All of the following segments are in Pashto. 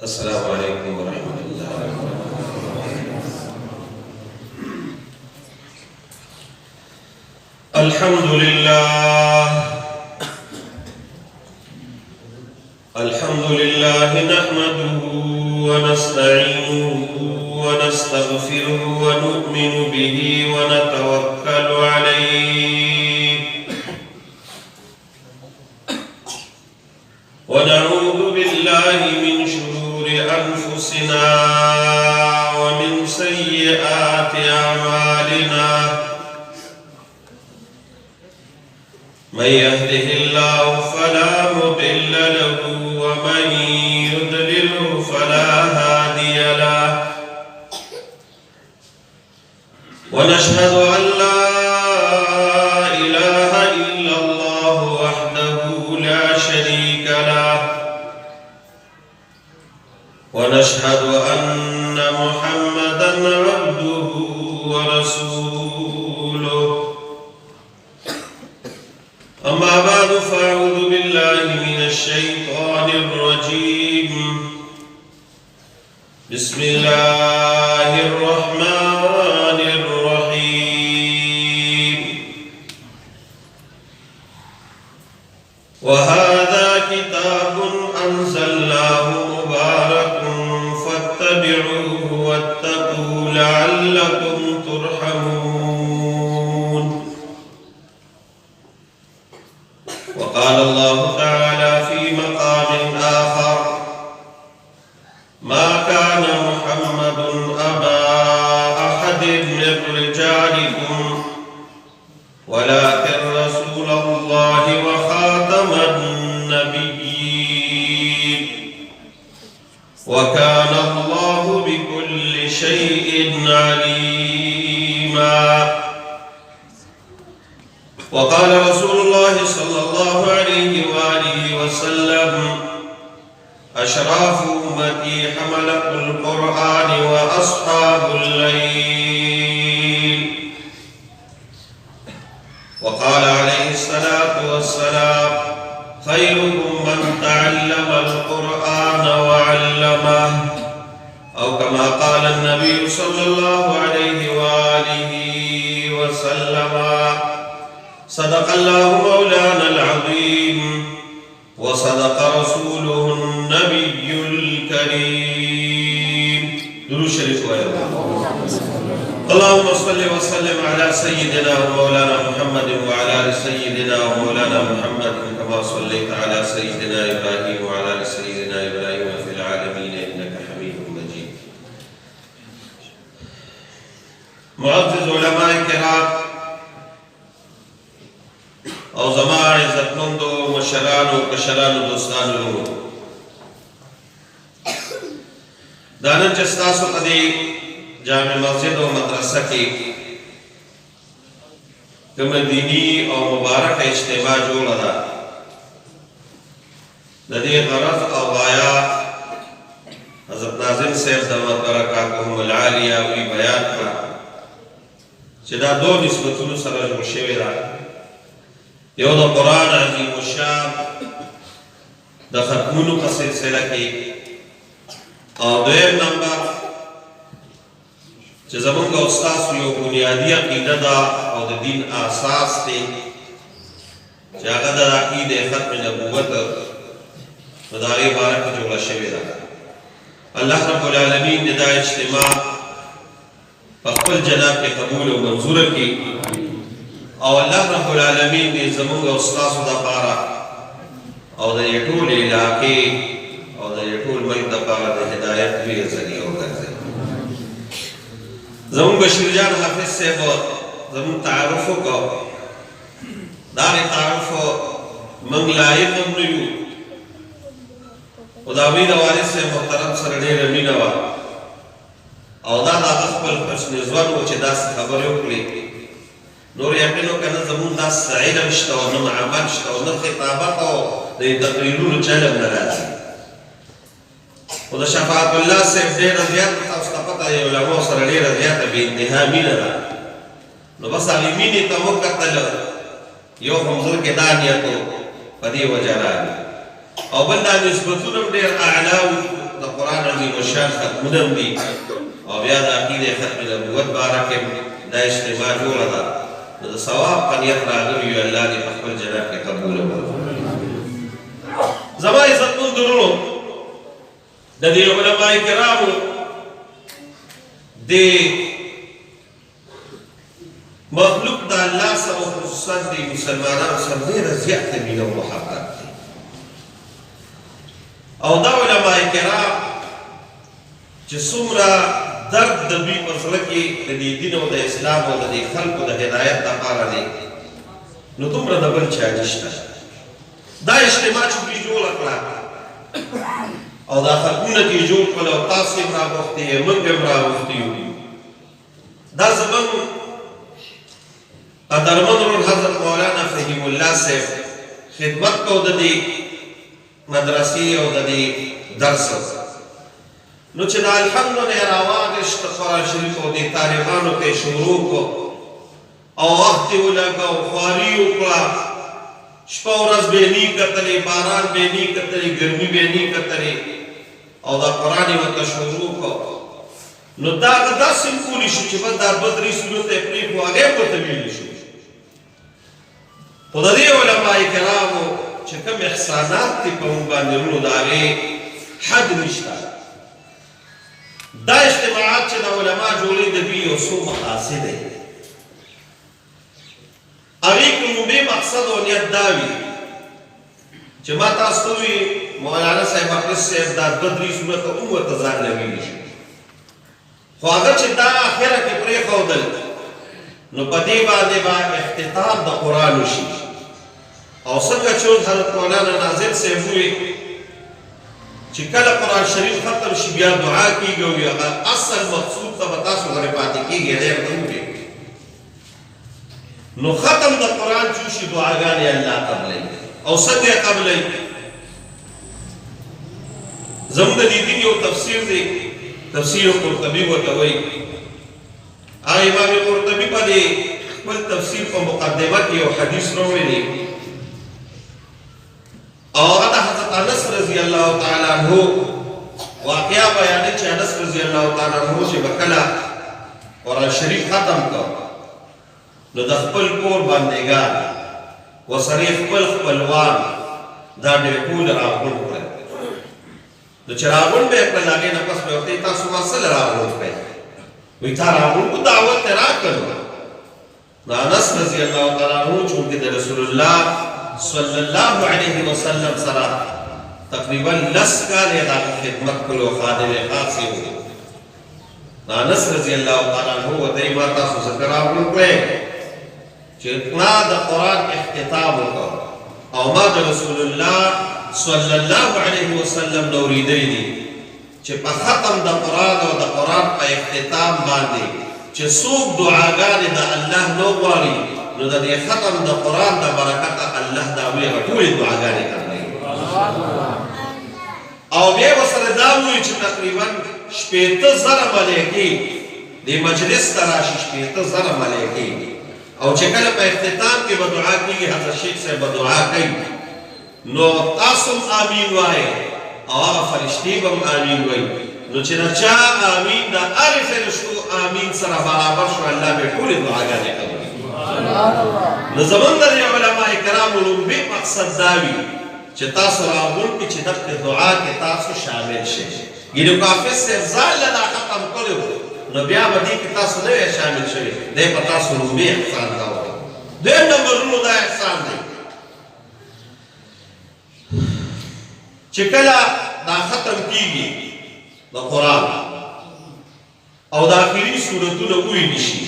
السلام عليكم ورحمة الله. الحمد لله نحمده ونستعينه ونستغفره ونؤمن به ونتوكل عليه ونعوذ بالله من شرور أنفسنا ومن سيئات أعمالنا من يهده الله فلا مضل له ومن يضلله فلا هادي له ونشهد أن لا إله إلا الله وحده لا شريك له ونشهد أن محمدا عبده ورسوله أما بعد فأعوذ بالله من الشيطان الرجيم بسم الله الرحمن الرحيم وهذا كتاب أنزلناه مبارك فاتبعوه واتقوا لعلكم ترحمون وقال الله تعالى في مقام آخر ما كان محمد أبا أحد من رجالكم ولكن رسول الله وخاتم النبيين وكان الله بكل شيء عليما وقال رسول الله صلى الله عليه وآله وسلم أشراف أمتي حملة القرآن وأصحاب الليل وقال عليه الصلاة والسلام خيركم من تعلم القرآن وعلمه أو كما قال النبي صلى الله عليه وآله وسلم صدق الله مولانا العظيم وصدق رسوله النبي الكريم درود شريف اللهم صل وسلم على سيدنا ومولانا محمد وعلى آل سيدنا ومولانا محمد كما صليت على سيدنا إبراهيم وعلى آل سيدنا إبراهيم في العالمين إنك حميد مجيد. معزز علماء الكرام او زما عزتمندو مشرانو کشرانو دوستانو لونو دانن چستاسو قدی جامع مسجد و مدرسہ کی کم دینی او مبارک اجتماع جوڑا دا لدی غرض او غایا حضرت ناظم صاحب دمت برکاتهم العالیہ وی بیان کرا چدا دو نسبتونو سر جوڑ شوی دا یو دا قرآن عظیم الشان دا ختمونو کا سلسلہ کی اور دویم نمبر چه زمانگا استاس یو بنیادی عقیده دا اور دا دین آساس تے چه آگا دا عقید ختم نبوت مداری بارک جوڑا شوی دا اللہ رب العالمین نے دا اجتماع فقبل جناب کے قبول و منظور کی او اللہ رب العالمین دی زمونگا استاس دا پارا او دا یٹول علاقے او دا یٹول ملک دا پارا دا ہدایت بھی ذریعہ ہو گئے زمونگا شرجان حافظ سے زمون تعارفو کو دار تعارفو منگ لائق امنیو او دا امید وارث سے محترم سرڑی رمینوا او دا دا اخبر حسن زوان وچے دا سے خبریو کلی نور یقینو کنه زمون دا علم شته او نه عمل شته او نه خطابت او د تقریرونو چلم نه راځي او د شفاعت الله سے ډېر زیات تاسو ته پته یو علماء سره ډېر زیات به انتها مینه ده نو بس عالمین ته وکتل یو همزور کې دا نیتو په دې وجه راځي او بل دا نسبتونه ډېر اعلی د قرآن عظیم الشان ختمونه هم دي او بیا د عقیدې ختم نبوت باره کې دا اجتماع جوړه ده نو د ثواب په نیت راغلي یو الله دې په خپل جنت کې قبوله کړي زما عزتمن درونو د دې علماء کرامو د مخلوق د الله سره خصوصا د مسلمانانو سره ډېره زیاته مینه او محبت دی او دا علماء کرام چې څومره درد د دوی په زړه کې د دې دین او د اسلام او د دې خلکو د هدایت لپاره دی نو دومره د بل چا نشته دا اجتماع چې دوی جوړه کړه او دا خلکونه چې جوړ کړل او تاسو یې راوغوښتي یې موږ هم راوغوښتي یو دا زموږ قدرمن ورور حضرت مولانا فهیم الله صاحب خدمت کو د دې مدرسې او د دې درس نو چې دا الحمدلله راواغشت قرآن شریف او د طالبانو ته شروع کو او وخت یې ولګاو خواري وکړه شپه ورځ به نی کتلې باران به نی کتلې ګرمي به نی کتلې او دا قرآن یې ورته شروع کو نو دا داسې کولی شو چې بس دا بدري صورت یې پرېښو هغې ورته ویلی شو خو د دې علماء کرامو چې کوم احسانات دي په موږ باندې وروڼو د هغې حد نشته دا اجتماعات چې د علما جوړوي د دوی یو څو مقاصد دی هغې کې لومړی مقصد او نیت دا وي چې ما تاسو ته ووي مولانا صاحب حافظ صاحب دا دوه درې صورته هم ورته ځان له ویلي شي خو هغه چې دا اخره کې پرېښودل نو په دې باندې به اختتام د قرآن وشي او څنګه چې اوس حضرت مولانا ناظم صاحب ووي چې کله قرآن شریف ختم شي بیا دعا کېږي او هغه اصل مقصود ته به تاسو غرې پاتې کېږي ډېر نه وکړي نو ختم د قرآن چې وشي دعاګانې الله قبلوي او څنګه یې قبلوي زموږ د دې دین یو تفسیر دی تفسیر قرطبي ورته وایي هغه امام قرطبي په دې خپل تفسیر په مقدمه کې یو حدیث راوړی او هغه د حضرت انس رضی الله تعالی عنہ واقعا بیانوي چې انس رضی الله تعالی عنہ چې به کله قرآن شریف ختم کړ نو د خپل کور بندګان ورسره خپل خپلوان دا ډېر ټول راغونډ کړل نو چې راغونډ به یې کړل هغې نه پس به ورته تاسو ما څه له راغونډ کړئ وایي تا راغونډ کو دعوت یې راکړو نو انس رضی الله تعالی عنہ چونکې د رسول الله صلی الله علیه وسلم سره تقریبا 10 کاله د خدمت کولو خادم خاص یې نو انس رضی الله تعالی عنہ ورته ما تاسو څه راغونډ کړئ چې ما د قرآن اختتام وکړ او ما د رسول الله صلی الله علیه وسلم نو اورېدلی دي چې په ختم د قرآن او د قرآن په اختتام باندې چې څوک دعاګانې د الله نه غواړي نو د دې ختم د قرآن د برکته الله دا هغه ټولې دعاګانې قبلوي او بیا یې ورسره دا ووایي چې تقریبا 80,000 ملایکې دې مجلس ته راشي 80,000 ملایکې او چې کله په اختتام کې به دعا کېږي حضرت شیخ صاحب به دعا کوي نو تاسو هم امین وایئ او هغه فرشتې به هم امین وایي نو چې د چا امین د هرې فرشتو امین سره برابر شو الله به ټولې دعاګانې قبلوي نو زموږ د دې علما کرامو لومړی مقصد دا وي چې تاسو راغونډ کړئ چې دغه دعا کې تاسو شامل شئ یعنې که حافظ صاحب ځان له دا ختم کړی نو بیا به دې کې تاسو نه وی شامل شوي دی په تاسو لومړی احسان دا وکړي دویم نمبرونو دا احسان دی چې کله دا ختم کېږي د قرآن او د آخري صورتونه وویل شي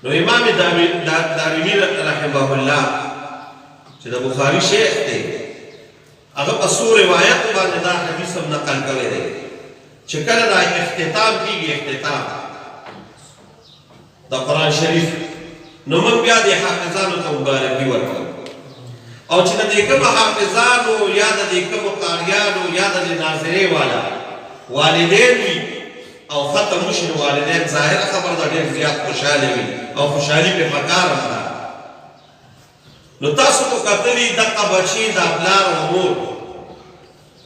نو امام دارمي رحمه الله چې د بخاري شیخ دی هغه په څو روایتو باندې دا حدیث هم نقل کړی دی چې کله دا اختتام کېږي اختتام د قرآن شریف نو موږ بیا د حافظانو ته مبارکي ورکوو او چې د دې کومو حافظانو یا د دې کومو قاریانو یا د دې ناظرې والا والدین وي او ختم وشي نو والدین ظاهره خبره ده ډېر زیات خوشحاله وي او خوشحالي پرې پکار هم ده نو تاسو خو کتلي دغه بچي د پلار او مور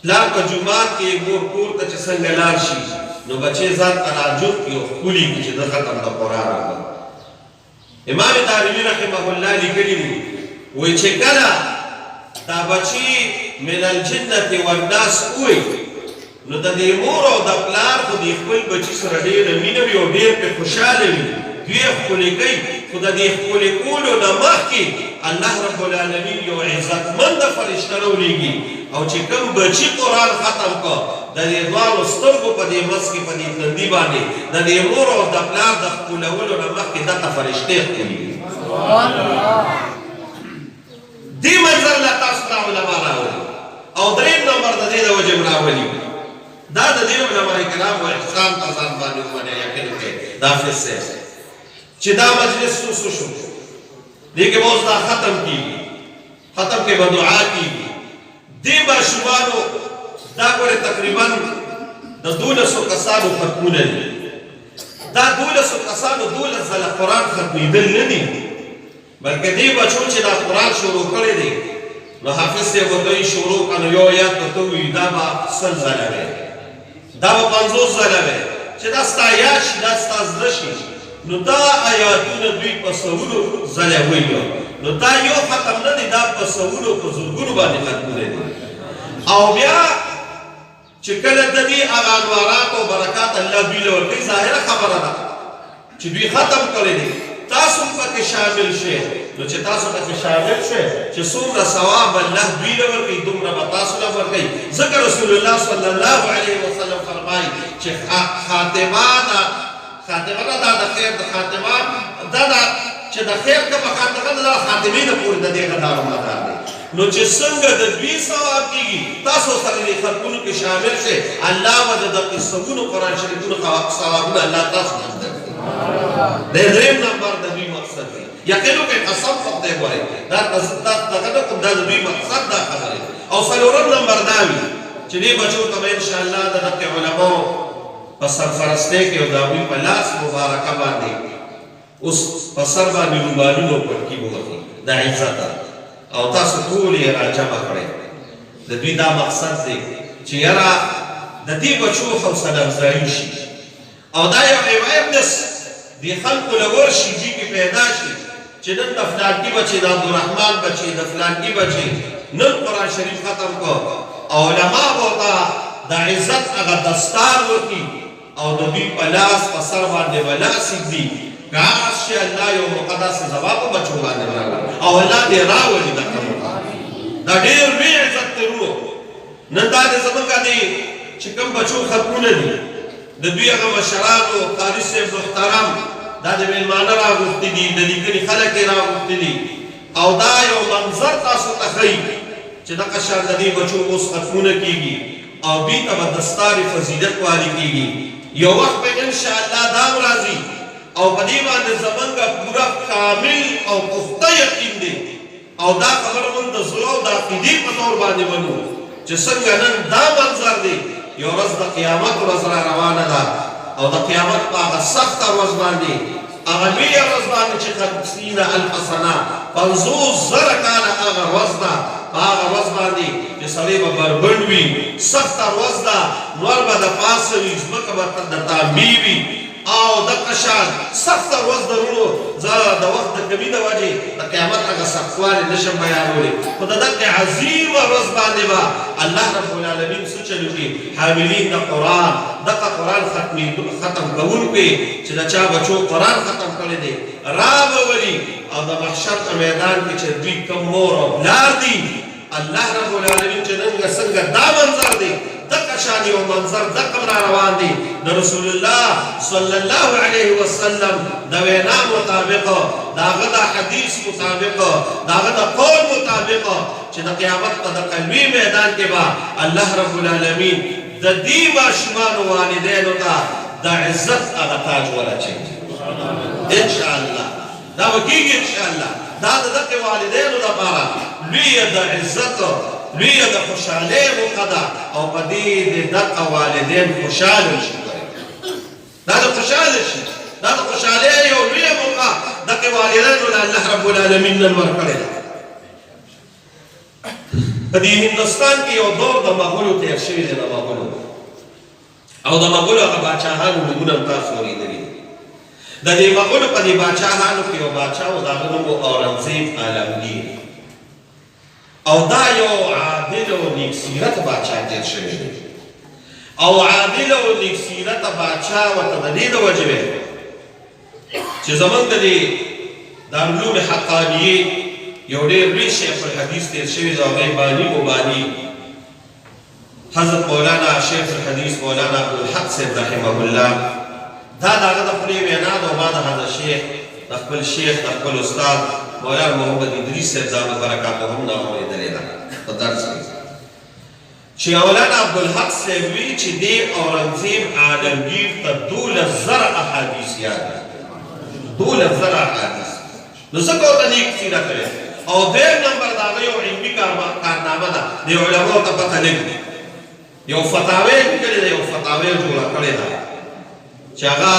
پلار په جومات کې مور کور ته چې څنګه لاړ شي نو بچی ځان تراجب کړي او ښکلي کړي چې د ختم د قرآن وکړه. امام دارمي رحمه الله لیکلي دي وایي چې کله دا بچی من الجنة والناس وایي نو د دې مور او د پلار خو د خپل بچي سره ډېره مینه وي او ډېر پرې خوشحاله وي، دوی یې ښکلي کوي، خو د دې ښکلي کولو نه مخکې الله رب العالمین یو عزتمنده فرشته راولېږي او چې کوم بچي قرآن ختم کړه د دې دواړو سترګو په دې منځ کې په دې تندي باندې د دې مور او د پلار د ښکلولو نه مخکې دغه فرشتې ښکلېږي. دې منظر له تاسو ته علما راولي. او درېیم نمبر د دې د وجې راولي دا د دې علماء کرامو احسان په ځان باندې ومنئ یقین وکړئ دا حافظ صاحب چې دا مجلس څه شو دې کې به اوس دا ختم کېږي، ختم کې به دعا کېږي. دې ماشومانو دا ګورې تقریبا د 1200 کسانو ختمونه دي. دا 1200 کسانو 12 ځله قرآن ختمېدل نه دي بلکې دې بچو چې دا قرآن شروع کړی دی نو حافظ صاحب ورته وایي شروع کړه نو یو آیات ورته ووایي دا به 100 ځله وی، دا به 50 ځله وی چې دا ستا یاد شي دا ستا زده شي نو دا آیاتونه دوی په سوونو ځله وایي. نو دا یو ختم نه دی، دا په سوونو په زرګونو باندې ختمونه دي. او بیا چې کله د دې هغه انوارات او برکات الله دوی له ورکوي ظاهره خبره ده چې دوی ختم کړی دي، تاسو پکې شامل شئ. نو چې تاسو پکې شامل شئ چې څومره ثواب الله دوی له ورکوي دومره به تاسو له ورکوي. ځکه رسول الله صلی الله علیه وسلم فرمایي چې خاتمه دا د خیر د خاتمه دا چې د خیر کومه خاتمه ده د خاتمې نه پورې د دې دارومدار دی. نو چې څنګه د دوی ثواب کېږي تاسو سره دې ختمونو کې شامل شئ الله به د دغې سوونو قرآن شریفونو ثوابونه الله تاسو ته درکړي. د درېیم نمبر د دوی مقصد دی یقین وکړئ قسم په خدای ګورئ دا دغه نه کوم دا د دوی مقصد دا خبرې. او څلورم نمبر دا وي چې دې بچو ته به انشاءالله د دغې علماو په سرفرستۍ کې او د هغوی په لاس مبارکه باندې اوس په سر باندې رومالونه او پټکي ووهي د عزته او تاسو ټول یې راجمع کړئ. د دوی دا مقصد دی چې یاره د دې بچو حوصله افزایي شي او دا یو اویرنس دې خلکو له ورشي دې کې پیدا شي چې نن د فلانکي بچی د عبدالرحمن بچی د فلانکي بچی نن قرآن شریف ختم کړ او علما به ورته د عزت هغه دستار ورکړي او د دوی په لاس په سر باندې به لاس ږدي که هغه شي الله یو مقدس ځواب په بچو باندې راوړي او الله دې راولي دغه دا ډېر لوی عزت دی ورونو. نن دا د زمونږ دې چې کوم بچو ختمونه دي د دوی هغه مشرانو قاري صاحب محترم دا د مېلمانه راغوښتي دي د لیکنې خلک یې راغوښتي دي او دا یو منظر تاسو ته ښیي چې دغه شان د دې بچو اوس ختمونه کېږي او دوی ته به دستار فضیلت والي کېږي. یو وخت به انشاءالله دا هم راځي او په دې باندې زمونږ پوره کامل او پخته یقین دی او دا خبره مونږ د زړه او د عقیدې په طور باندې منو چې څنګه نن دا منظر دی یو ورځ د قیامت ورځ را روانه ده او د قیامت په هغه سخته ورځ باندې هغه لویه ورځ باندې چې 50,000 سنه 50,000 کاله هغه ورځ ده په هغه ورځ باندې چې سړی به بربنډ وي سخته ورځ ده نور به د پاسه وي ځمکه به د تانبې وي او دغه شان سخته ورځ ده ورونو زه د وخت د کمي د وجې د قیامت هغه سختوالی نشم بیانولی خو د دغې عظیمه ورځ باندې به الله رب العالمین څه چل وکړي حاملین د قرآن دغه قرآن ختم کوونکي چې د چا بچو قرآن ختم کړی دی را به ولي او د محشر په میدان کې چې دوی کوم مور او پلار دي الله رب العالمین چې نن څنګه دا منظر دی دغه شان یو منظر دغه را روان دی د رسول الله صلی الله علیه وسلم د وینا مطابق د هغه د حدیث مطابق د هغه د قول مطابق چې د قیامت په دغه لوی میدان کې به الله رب العالمین د دې ماشومانو والدینو ته د عزت هغه تاج ورچوي انشاءالله دا به کېږي انشاءالله دا د دغې والدینو لپاره لویه د عزت لویه د خوشحالۍ موقع ده او په دې د دغه والدین خوشحاله شي دا د خوشحاله شي دا د خوشحالۍ یو لویه موقع دغې والدینو له الله رب العالمین نن ورکړې ده په دې هندوستان کې یو دور د مغولو تیر شوی دی، د مغولو او د مغولو هغه باچاهانو نومونه هم تاسو اورېدلي دي. د دې مغولو په دې باچاهانو کې یو باچا و، د هغه نوم و اورنګزیب عالمګیر، او دا یو عادل او نیک سیرت باچا تیر شوی دی. او عادل او نیک سیرت باچا ورته د دې د وجې وی چې زمونږ د دې دارالعلوم حقانیې یو ډېر لوی شیخ الحدیث تیر شوی دی، هغه بانی مبانی حضرت مولانا شیخ الحدیث مولانا عبدالحق صاحب رحمه الله، دا د هغه د خولې وینا ده، او ما د حضرت شیخ د خپل شیخ د خپل استاد مولانا محمد ادریس صاحب دامت برکاته هم نه اورېدلې ده په درس کې، چې مولانا عبدالحق صاحب وی چې دې اورنګزیب عالمګیر ته 12,000 احادیث یاد دي، 12,000 احادیث. نو ځکه ورته نیک سیرت دی. او دویم نمبر د هغه یو علمي کارنامه ده، د علماو ته پته لګي، یو فتاوی لیکلې ده، یو فتاوی جوړه کړې ده چې هغه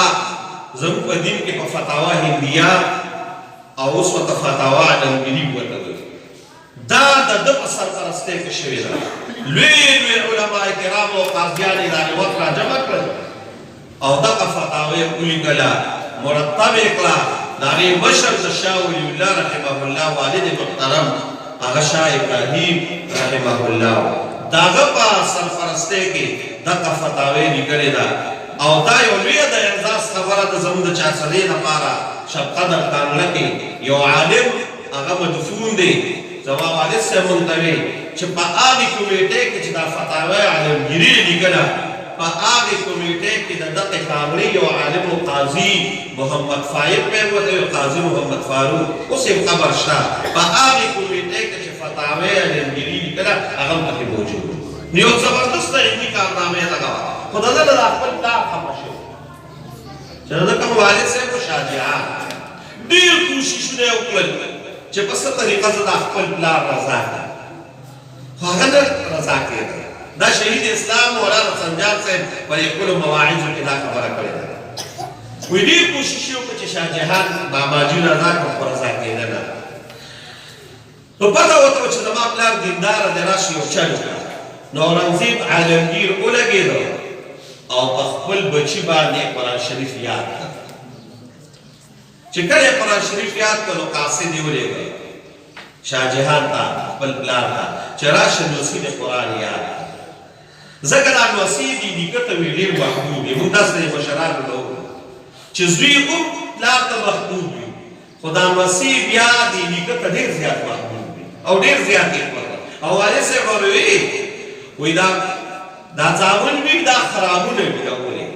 زموږ په دین کې په فتاوا هندیه او اوس ورته فتاوا عالمګیري ورته وایي. دا د ده په سرپرستۍ کې شوې ده. لوی لوی علما کرام او قاضیان یې د هغې وخت راجمع کړل او دغه فتاوی یې ولیکله، مرتب یې کړه. د هغې مشر د شاه ولی الله رحمه الله والد محترم هغه شاه ابراهیم رحمه الله، د هغه په سرپرستۍ کې دغه فتاوی لیکلې ده. او دا یو لویه د اعزاز خبره ده زموږ د چارسدې لپاره. شب قدر کانګله کې یو عالم هغه مدفون دی، زما والد صاحب مونږ ته وایي چې په هغې کمیټې کې چې دا فتاوی عالمګیري یې لیکله، په هغې کمیټې کې د دغې کانګلې یو عالم و قاضي محمد فایق صاحب ورته وایي، قاضي محمد فاروق، اوس یې قبر شته. په هغې کمیټې کې چې فتاوی عالمګیري لیکله هغه هم پکې موجود و. نو یو زبردسته علمي کارنامه یې دغه وه. خو د ده د خپل پلار خفه شوی چې د ده کوم والد صاحب و شاه جهان ډېر کوششونه یې وکړل چې په څه طریقه زه د خپل پلار رضا کړم، خو هغه نه رضا کېده. دا شهید اسلام مولانا سنجاب صاحب په خپلو مواعظو کې دا خبره کړې ده. وایي ډېر کوشش یې وکړه چې شاه جهان باباجي رضا کړم، خو رضا کېده نه. نو پته ورته وه چې زما پلار دینداره دی، راشي یو چل وکړه. نو اورنګزیب عالمګیر ولګېده او په خپل بچي باندې قرآن شریف یاد کړ. چې کله یې قرآن شریف یاد کړ نو قاصد یې ولېږه شاه جهان ته، خپل پلار ته، چې راشه نوسي د قرآن یاد کړ. ځکه دا نوسي دې نیکه ته وي ډېر محبوب وي. موږ داسې د مشرانو نه وکړو چې زوی هم پلار ته محبوب وي، خو دا نوسي بیا دې نیکه ته ډېر زیات محبوب وي او ډېر زیات یې ورکړ. او والد صاحب ورته وایي دا ځامن وي، دا خرابونه وي دا ولې،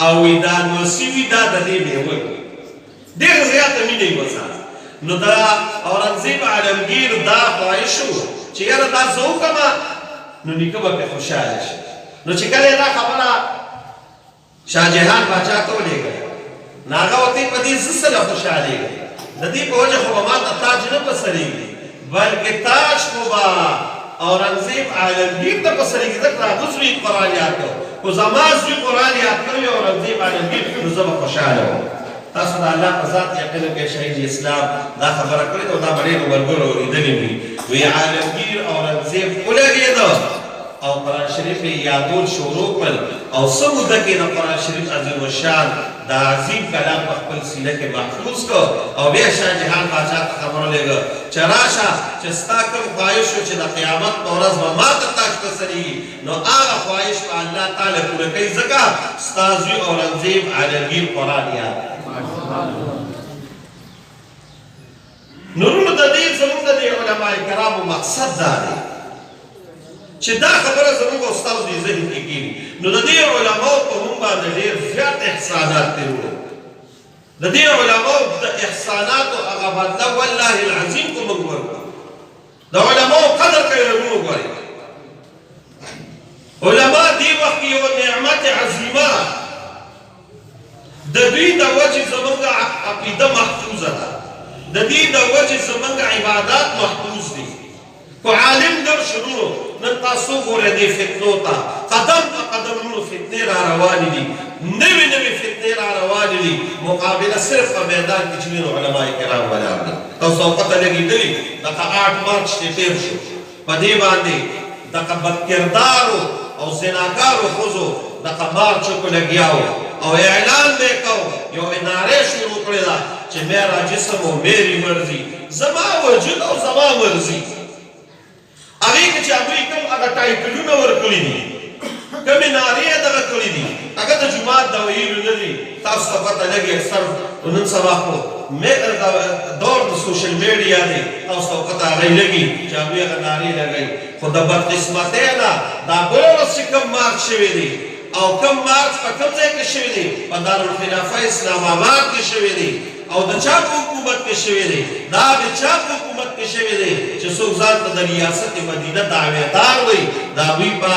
او وایي دا نوسي وي، دا د دې میوه وي. ډېر زیاته مینه یې ورسره. نو دا اورنګزیب عالمګیر دا خواهش و چې یاره دا زه وکړمه نو نیکه به پرې خوشحاله شي. نو چې کله یې دا خبره شاه جهان باچا ته ولېږله نو هغه ورته په دې زه څه نه خوشحالېږم، د دې په وجه خو به ما ته تاج نه په سرېږي، بلکې تاج خو به اورنګزیب عالمګیر ته په سرېږي. ځکه هغه زوی قرآن یاد کړ، خو زما زوی قرآن یاد کړی اورنګزیب عالمګیر، نو زه به خوشحاله وم. تاسو د الله په ذات یقین وکړئ، شهید اسلام دا خبره کړې ده او دا به ډېرو ملګرو اورېدلې وي. وایي عالمګیر اورنګزیب ولګېده او قرآن شریف یې یادول شروع کړل، او څه موده کې د قرآن شریف عظیم الشان دا عظیم کلام په خپل سینه کې محفوظ کړ. او بیا شاه جهان باچا ته خبر ولېږه چې راشه چې ستا کوم خواهش و چې د قیامت په ورځ به ما ته تاج په سرېږي، نو هغه خواهش به الله تعالی پوره کوي، ځکه ستا زوی اورنګزیب عالمګیر قرآن یاد کړ. نورونو د دې زموږ د دې علما کرامو مقصد دا دی چې دا خبره زموږ او ستاسو د ذهن کې کېږي. نو د دې علماو په موږ باندې ډېر زیات احسانات تېر وړي. د دې علماو د احساناتو هغه بدله والله العظیم که موږ ورکړو. د علماو قدر کوي ورونو ګورئ. علما دې وخت کې یوه نعمت عظیمه د دوی د وجې زموږ عقیده محفوظه ده، د دې د وجې زموږ عبادات محفوظ دي. خو عالم درشنو نن تاسو ګورئ دې فتنو ته قدم په قدم نورو فتنې را روانې دي، نوې نوې فتنې را روانې دي. مقابله صرف په میدان کې چې وینو علما کرام ولاړ دي. تاسو پته لګېدلې لکه 8 مارچ چې تېر شو پدې باندې دغه بدکردارو او زناکارو ښځو دغه مار چوکو لګیاو او اعلان به کو یو ناره شروع کړې ده چې میرا جسم و میری مرضی زما وجود او زما مرضی هغې کې چې هغوی کوم هغه ټایټلونه ورکړي دي کومې نارې یې دغه کړي دي هغه د جومات د ویلو نه دي تاسو ته پته لګي اکثر نن سبا خو دور د سوشل میډیا دی تاسو ته پته هغې لګي چې هغوی هغه نارې لګوي خو د بدقسمتۍ نه دا بله ورځ چې کوم مارک شوي دي او کم مارچ په کوم ځای کې شوي دي په دارالخلافه اسلام آباد کې شوي دي او د چا په حکومت کې شوي دي دا د چا په حکومت کې شوي دي چې څوک ځان ته د ریاست مدینه دعویدار وي د هغوی په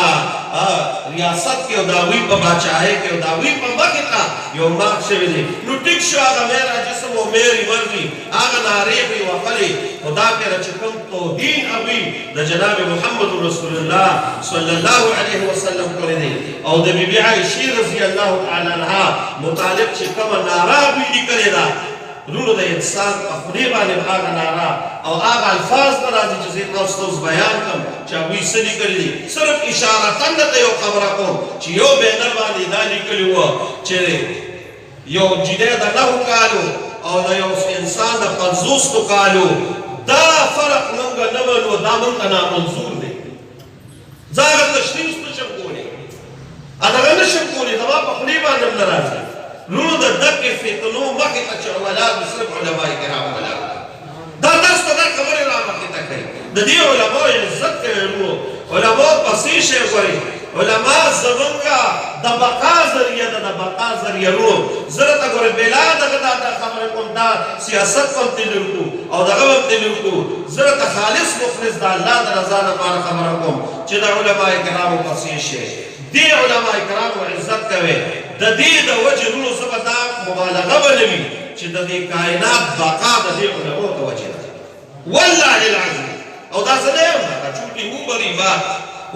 ریاست کې او د هغوی په باچاهۍ کې او د هغوی په مخې ته یو مارک شوي دي نو ټیک شو هغه میرا جسم و میری مرضی هغه نارې به یې وهلې خو دا کله چې کوم توهین هغوی د جناب محمد رسول الله صلی الله علیه وسلم کړی دی او د بیبي عایشې رضی الله تعالی عنها متعلق چې کومه ناره هغوی لیکلې ده رونو د انسان په خولې باندې هغه ناره او هغه الفاظ نه راځي چې زه تاسو ته اوس بیان کړم چې هغوی څه لیکلي دي صرف اشارتن درته یو خبره کوم چې یو بینر باندې دا لیکلي وه چې یو نجلۍ د 9 کالو او د یو انسان د 50 کالو دا فرق موږ نه منو دا موږ ته نامنظور دی زه هغه تشخیص نشم کولی هغه نشم کولی زما په خولې باندې هم نه راځي نو د دغې فتنو مخې ته چې ولاړ دي صرف علما کرام ولاړ دا تاسو ته دا خبرې را مخې ته کوي د دې علماو عزت کوي نو علماو پسې شی غواړي علما زمونږه د بقا ذریعه ده د بقا ذریعه نو زه راته ګورې بلا دغه دا خبرې کوم دا سیاست هم تلل کړو او دغه هم تلل کړو زه راته خالص مخلص د الله د رضا لپاره خبره کوم چې د علما کرامو پسې شی دې علما کرامو عزت کوي د دې د وجې نو زه به دا مبالغه به نه وي چې د دې کائنات بقا د دې علماو د وجې ده والله العظیم او دا زه نه یم دا چونکې وبري ما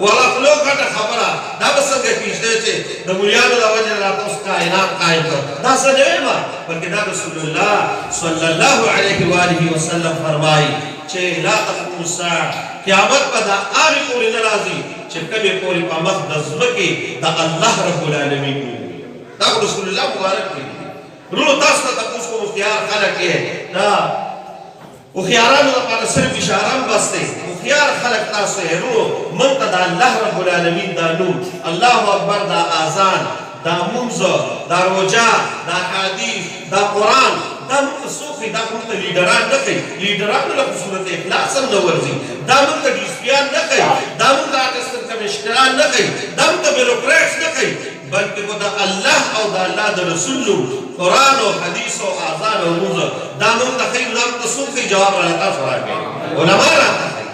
والله خلو ګټه خبره دا به څنګه کېږي چې د مریانو د وجې نه راته اوس کائنات قایم کړ دا زه نه یم بلکې دا رسول الله صلی الله علیه وآله وسلم فرمایي چې لا تقوم الساعه قیامت به دا هغې پورې نه راځي چې کومې پورې په مخ د ځمکې د الله رب العالمین دا رسول الله مبارک دی نو تاسو ته تاسو کوم اختیار خلک یې دا هوښیارانو لپاره صرف اشاره هم بس دی هوښیار خلک تاسو یې نو موږ ته د الله رب العالمین دا نوم الله اکبر دا اذان دا مونځ دا روژه دا حدیث دا قرآن دا موږ ته څوک ښیي دا موږ ته لیډران نه ښیي لیډرانو له صورت اخلاص هم نه ورځي دا موږ ته ډیسپیان نه ښیي دا موږ ته اکثر کمیشنران نه ښیي دا موږ ته بیروکریټس نه ښیي بلکې خو د الله او د الله د رسول قرآن او حدیث او اذان او مونځ دا موږ ته ښیي دا موږ ته څوک ښیي جواب راته تاسو راکړئ علما راته ښیي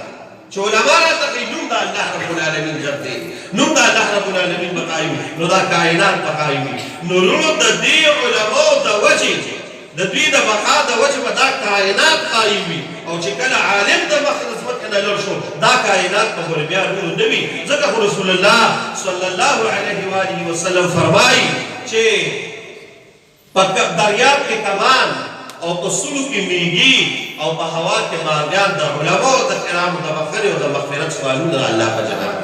چې علما راته ښیي نوم د الله رب العالمین جب دی نوم د الله رب العالمین به قایم وي نو دا کائنات به قایم وي نو وروڼو د دې علماو د وجې د دوی د بقا د وجې به دا کائنات قایم وي او چې کله عالم د مخې د ځمکې نه لر شو دا کائنات به خو بیا وروڼو نه وي ځکه خو رسول الله صلی الله علیه وآله وسلم فرمایي چې په دریاب کې کمان او په سلو کې میږي او په هوا کې مارغان د علماو د کرامو د بخښنې او د مغفرت سوالونه الله په جناب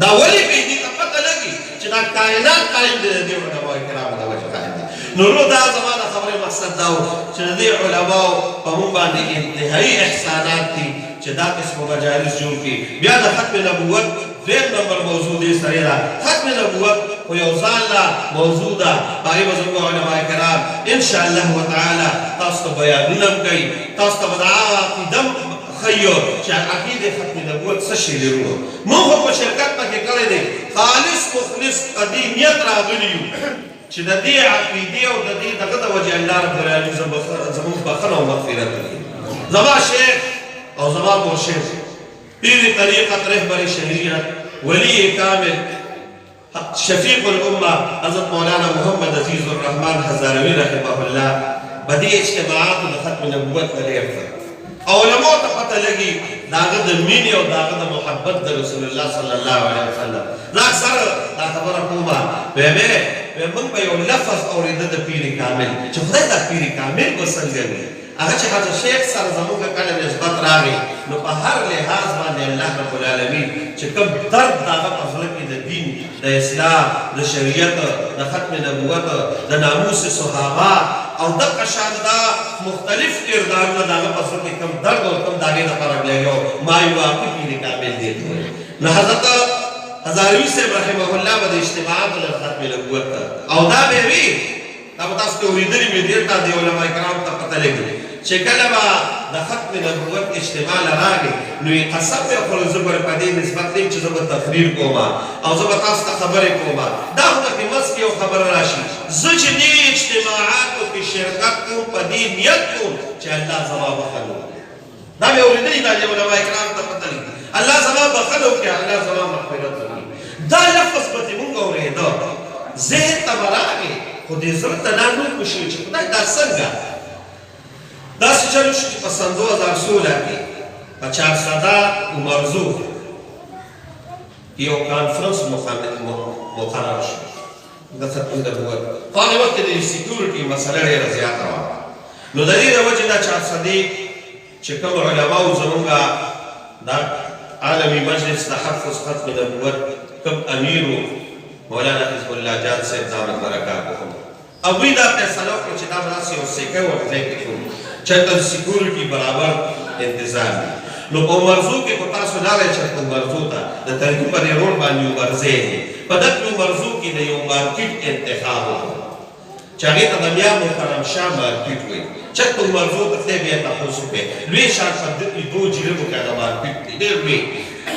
دا ولې کوي دې ته پته لګي چې دا کائنات قایم دی د دې علماو کرامو د وجې قایم دی نو دا زما د خبرې مقصد دا و چې د دې علماو په موږ باندې انتهایي احسانات دي چې دا قسمو مجالس جوړ کړي بیا د ختم نبوت دویم نمبر موضوع دې سره ده ختم نبوت خو یو ځان له موضوع ده هغې به زموږ علما کرام انشاءالله وتعالی تاسو ته بیانونه هم کوي تاسو ته به د هغه عقیده هم ښیو چې عقیدې ختم نبوت څه شی دی وروڼو موږ خو په شرکت پکې کړی دی خالص مخلص قدي نیت راغلي یو چې د دې عقیدې او د دې دغه د وجې الله رب العالمین زموږ بخښنه او مغفرت وکړي زما شیخ او زما مرشد پیر طریقت رهبر شهریت ولی کامل شفیق الامه حضرت مولانا محمد عزیز الرحمن هزاروی رحمه الله بدی اجتماعات د ختم نبوت ولې او علماء ته پته لګي داغه د مینې او داغه د محبت د رسول الله صلی الله علیه وسلم دا اکثر دا خبره کومه موږ به یو لفظ اورېده د پیر کامل چې خدای دا پیر کامل به څنګه وي هغه چې حاجی شیخ سره زموږ کله نسبت راغی نو په هر لحاظ باندې الله رب العالمین چې کوم درد د هغه په زړه کې د دین د اسلام د شریعت د ختم نبوت د ناموس صحابه او دغه شان دا مختلف کردارونه د هغه په زړه کې کوم درد او کوم د هغې لپاره لګیو ما یواقف پیر کامل دی نو حضرت هزاروي صاحب رحمه الله به د اجتماعاتو له ختم نبوت او دا به وي دا به تاسو ته اورېدلي مې ډېر تا د علما کرامو ته پته لګي چې کله به د ختم نبوت اجتماع راغی نو یې قسم دی خوړل زه به په دې نسبت دی چې زه به تقریر کوم او زه به تاسو ته خبرې کوم دا خو په منځ کې یو خبره راشي زه چې دې اجتماعاتو کې شرکت کوم په دې نیت کوم چې الله زما بخښنه وکړي دا مې اورېدلي دا د علما کرامو ته پته لګي الله زما بخښنه وکړي الله زما مغفرت وکړي دا لفظ به دې مونږ اورېده ذهن ته به راغی خو دې زړه ته دا نور وشي چې خدای دا څنګه داسې چلو شو چې په سن 2016 کې په چارسده عمرزو یو کانفرنس مقرر شو د ختم نبوت په هغې وخت کې د سیکیورټي مسله ډېره زیاته وه نو د دې د وجې دا چارسدې چې کوم علماو زمونږ دا عالمي مجلس د حفظ ختم نبوت کوم امیرو مولانا حزب الله جان صاحب دامت برکاتهم هغوی دا فیصله وکړه چې دا به داسې یو سیکه ورځای کې کړو چېرته د سیکیورټي برابر انتظام وي نو په عمرزو کې خو تاسو لاړئ چېرته عمرزو ته د ترکي په دې روډ باندې یو ورځی دی په دغه عمرزو کې د یو مارکیټ انتخاب وکړو چې هغې ته د میا محترم شاه مارکیټ وایي چېرته عمرزو ته تللی بیا تپوس وکړئ لوی ښار په دوو جریبو کې هغه مارکیټ دی ډېر لوی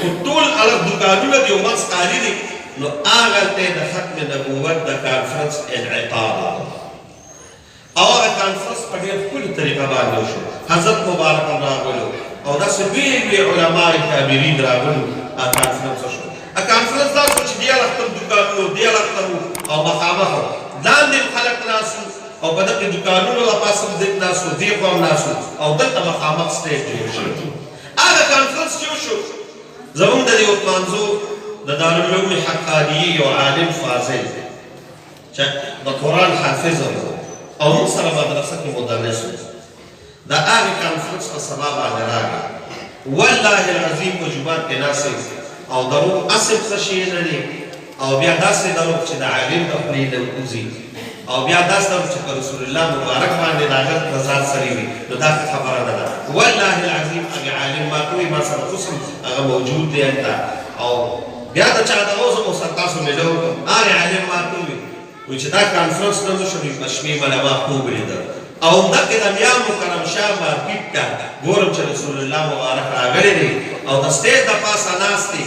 خو ټول هغه دوکانونه د یو منځ خالي دي نو هغلته د ختم نبوت د کانفرنس انعقاد وکړو او هغه کانفرنس په ډېر ښکلې طریقه باندې وشو حضرت مبارک هم راغلو او داسې لوی لوی علما کابرین راغلو هغه کانفرنس وشو هغه کانفرنس داسې و چې دې اړخ ته دوکانونه دې اړخ ته او مخامخ و لاندې خلک ناست او په دغې دوکانونو له پاسه ځک ناست و دې خوا هم ناست او دلته مخامخ سټیج جوړ شوی هغه کانفرنس چې وشو زموږ د دې اوتمانزو د دارالعلوم حقانیې یو عالم فاضل چې د قرآن حافظ و او موږ سره مدرسه کې مدرس و د هغې کانفرنس په سبا باندې راغی والله العظیم په جومات کې ناست او دروغ اصل څه شی نه دی او بیا داسې دروغ چې د عالم د خولې نه وځي او بیا داسې دروغ چې په رسول الله مبارک باندې د هغه د ذات سره وي نو دا خبره نه ده والله العظیم هغې عالم ما کوي ما سره قسم هغه موجود دی هلته او بیا د چا د اوس مو سره تاسو مېله وکړم هغې عالم ما کوي وایي چې دا کانفرنس نه وشو نو په شپې مله ما خوب لیده او همدغې د میا مکرم شاه مارکیټ ته ګورم چې رسول الله مبارک راغلی دی او د سټیج د پاسه ناست دی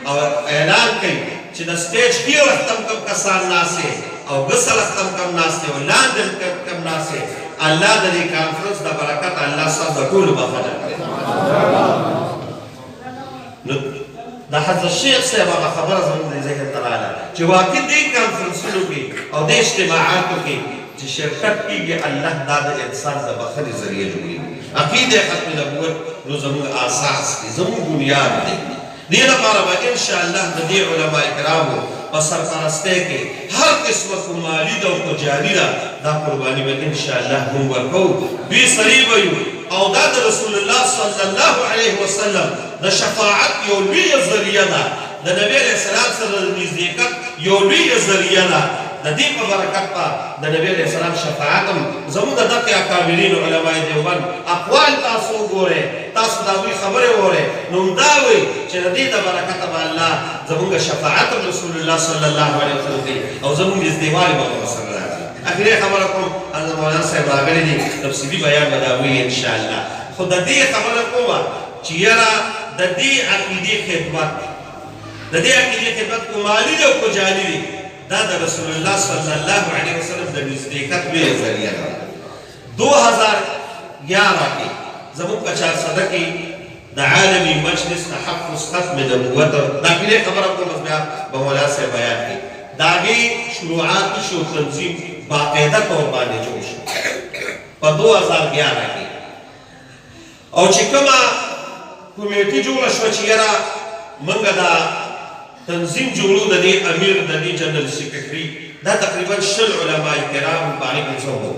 او اعلان کوي چې د سټیج ډېر وخت هم کم کسان ناست دی او ګسل وخت هم کم ناست دی او لاندې کم ناست دی الله د دې کانفرنس د برکت الله ستاسو د ټولو بخښنه کړې نو د حضرت شیخ صاحب هغه خبره زموږ د ذهن ته راغله چې واقع دې کانفرنسونو کې او دې اجتماعاتو کې چې شرکت کېږي الله دا د انسان د بخښنې ذریعه جوړوي عقیده ختم نبوت نو زموږ اساس دی زموږ بنیاد دی دې لپاره به انشاءالله د دې علما کرامو په سرپرستۍ کې هر قسمه کو مالي ده او کو جاري ده دا قرباني به انشاءالله موږ ورکوو بې سري به یو او دا د رسول الله صلی الله علیه وسلم د شفاعت یو لویه ذریعه ده د نبي علیه السلام سره د نزدېکت یو لویه ذریعه ده د دې په برکت به د نبي علیه السلام شفاعت هم زموږ د دغې اکابرین علمای دیوبند اقوال تاسو وګورئ تاسو د هغوی خبرې واورئ نو همدا وایي چې د دې د برکته به الله زموږ شفاعت رسول الله صلی الله علیه وسلم کوي او زموږ نږدېوالی به ورسره راځي اخري خبره کوم حضرت مولانا صاحب راغلی دي تفصیلي بیان به دا وایي انشاءالله خو د دې خبره کومه چې یاره د دې عقیدې خدمت د دې عقیدې خدمت کو مالي دی او کو جاني دی دا د رسول الله صلی الله علیه وسلم د نزدېکت لویه ذریعه ده 2011 کې زموږ په چارسده کې د عالمي مجلس تحفظ ختم نبوت داخلي خبره کوم بیا به مولانا صاحب بیان کړي د هغې شروعات شو تنظیم باقاعده طور باندې جوړ شو په 2011 کې او چې کومه کمیټي جوړه شوه چې یاره موږ دا تنظیم جوړو د دې امیر د دې جنرال سیکرټري دا تقریبا 20 علما کرام په هغې کې څه وو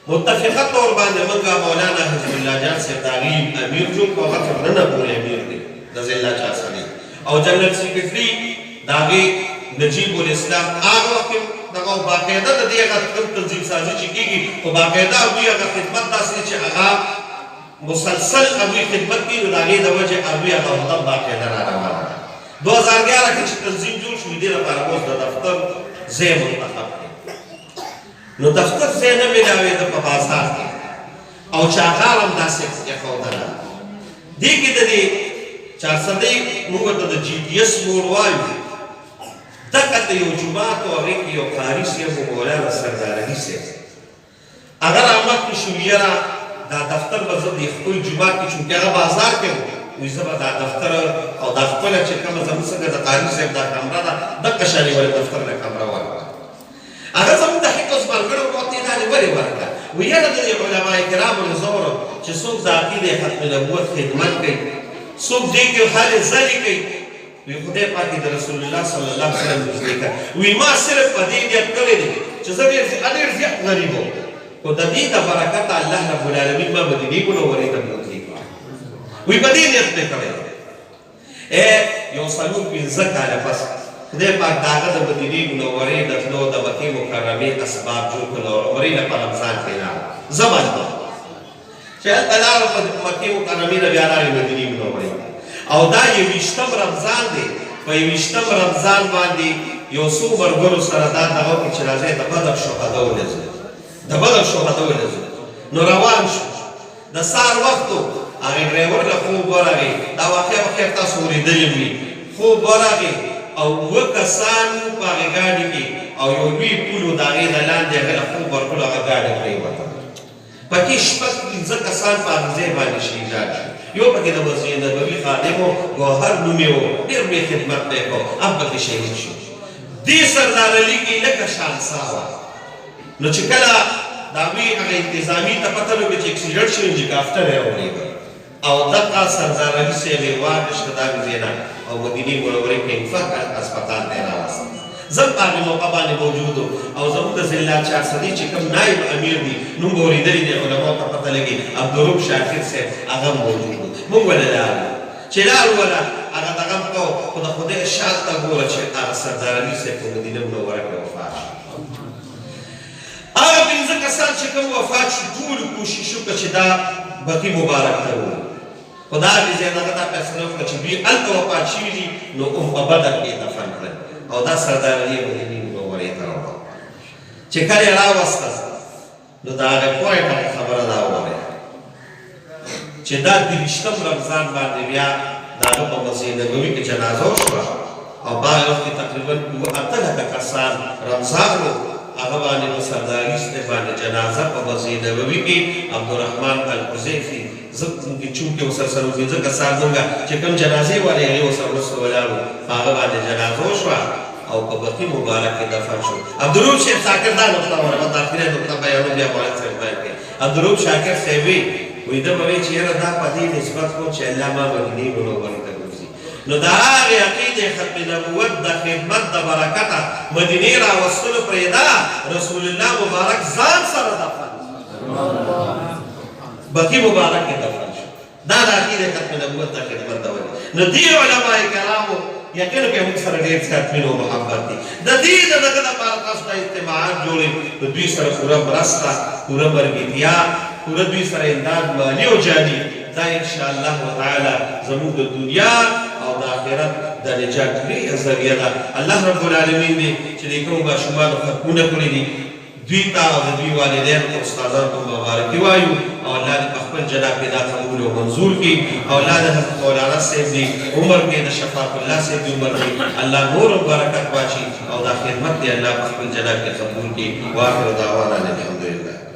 متفقه طور باندې موږ مولانا حزب الله جان صاحب تعلیم امیر جو په وخت نه پورې امیر دی د ضلع چا سره او جنرال سیکریټری داغه نجیب الاسلام هغه وخت دغه باقاعده د دې هغه تنظیم سازي چې کیږي او باقاعده هغه خدمت داسې چې هغه مسلسل هغه خدمت کوي نو داغه د وجه هغه مطلب باقاعده را روانه 2011 کې چې تنظیم جوړ شو دې لپاره اوس د دفتر ځای منتخب نو دفتر ځای نه ملاوي د په بازار کې او چاغار هم داسې یخودله دې کې د دې چارسدې موږ ته د جی پی ایس موډ وایو دغه یو جماعت او هغه کې یو قاری صاحب مولانا سردار علي صاحب اگر امر کې شو یاره دا دفتر به زه د خپل جماعت کې چونکې هغه بازار کې وي زه به دا دفتر او دا خپله چې کومه زموږ څنګه د قاري صاحب دا کمره ده دغه شانې ولې دفتر نه کمره ورکړه هغه زموږ د حفظ ملګرو ورته یې دانې ولې ورکړه وی یاره د دې علما کرامو نه زه واورم چې څوک د عقیدې ختم نبوت خدمت کوي څوک دې کې هلې ځلې کوي وی خدای پاک د رسول الله صلی الله علیه وسلم ذکر وی ما صرف په دې نیت کړی دی چې زه ډېر زیات غریب وم خو د دې د برکته الله رب العالمین ما مدینې منورې ته بوتلی وی په دې نیت مې کړی یو څلور پنځه کاله پس خدای پاک د هغه د مدینې منورې د تلو د مکې مکرمې اسباب جوړ کړل او عمرې نه په رمضان کې راغله زه مجبور چې هلته لاړم په مکې مکرمې نه بیا راغلې مدینې منورې او دا 21 رمضان دی په 21 رمضان باندې یو څو ملګرو سره دا دغه وکړو چې راځئ د بدر شهدا ولزو د بدر شهدا ولزو نو روان شو د سهار وخت و هغې ډرایور له خوب ورغی دا واقعه به خیر تاسو اورېدلې وي خوب ورغی او 2 کسان په هغې ګاډي کې او یو لوی پول و د هغې د لاندې هغه له خوب ورکړو هغه ګاډي پرېوته پکې 5 کسان په هغه ځای باندې شهیدان شو یو پکې د مسجد نبوي خادم و ګوهر نوم یې و ډېر لوی خدمت به یې کو هم پکې شهید شو دې سردار علي کې لکه شانسا وه نو چې کله د هغوی هغه انتظامي ته پته لګي چې اکسیډنټ شوی هلیکاپټر یې راولېږه او دغه سردار علي صاحب یې واخیسته دا ویزې نه او مدینې منورې کې انفاق هسپتال ته یې راوست زه په هغې موقع باندې موجود او زموږ د ضلع چارسدي چې کوم نایب امیر دي نوم به اورېدلي دی علماو ته پته لګي عبدالروب شاکر صاحب هغه موجود و موږ ولې لاړو چې لاړو ونه هغه دغه م کوو خو د خدای شان ته ګوره چې هغه سردار علي صاحب په مدینه منوره کې وفات شو هغه 15 کسان چې کوم وفات شو ټولو کوشش وکړه چې دا بقي مبارک ته ووایي خو دا هغې ځای هغه دا فیصله وکړه چې دوی هلته وفات شوي دي نو په بدر کې یې دفن کړل او دا سردار علي مدینې منورې ته راوړل چې کله یې راوسته نو د هغې پوینټ هغه خبره دا ووایه چې دا 23 رمضان باندې بیا د هغه په مسجد نبوي کې جنازه وشوه او بعض وخت کې تقریبا 8 کسان رمضان و هغه باندې په سردار علي صاحب باندې جنازه په مسجد نبوي کې عبدالرحمن الحذیفي زه چونکې ورسره سره 15 کسان زموږ چې کوم جنازې والې هغې ورسره وروسته ولاړو هغه باندې جنازه وشوه او په بقي مبارک کې دفن شو عبدالروب شیخ شاکر دا نقطه وره بس آخري نقطه بیانو بیا مولوي صاحب بیان کوي عبدالروب شاکر صاحب وی ده به وایي چې یاره دا په دې نسبت کوم چې الله ما مدینې منورې ته بوځي نو د هغې عقیدې ختم نبوت د خدمت د برکته مدینې راوستلو پرېږده رسول الله مبارک ځان سره دفن بقي مبارک کې دفن شو دا د عقیدې ختم نبوت د خدمت د وجې نو دې علما کرامو یقینا که موږ سره ډېر زیات مینه او محبت دي د دې د دغه دپاره تاسو ته اجتماعات جوړوي نو دوی سره پوره مرسته پوره مرګتیا پوره دوی سره امداد مالي او جاني دا انشاءالله تعالی زموږ د دنیا او د آخرت د نجات لویه ذریعه ده الله رب العالمین دې چې د کومو ماشومانو ختمونه کړي دي دوی ته او د دوی والدینو او استادانو ته مبارکي وایو او الله دې په خپل جناب کې دا قبول او منظور کړي او الله د حضرت مولانا صاحب دې عمر کې د شفاعت الله صاحب دې عمر کې الله نور او برکت واچي او دا خدمت دې الله په خپل جناب کې قبول کړي واخر دعوانا الحمدلله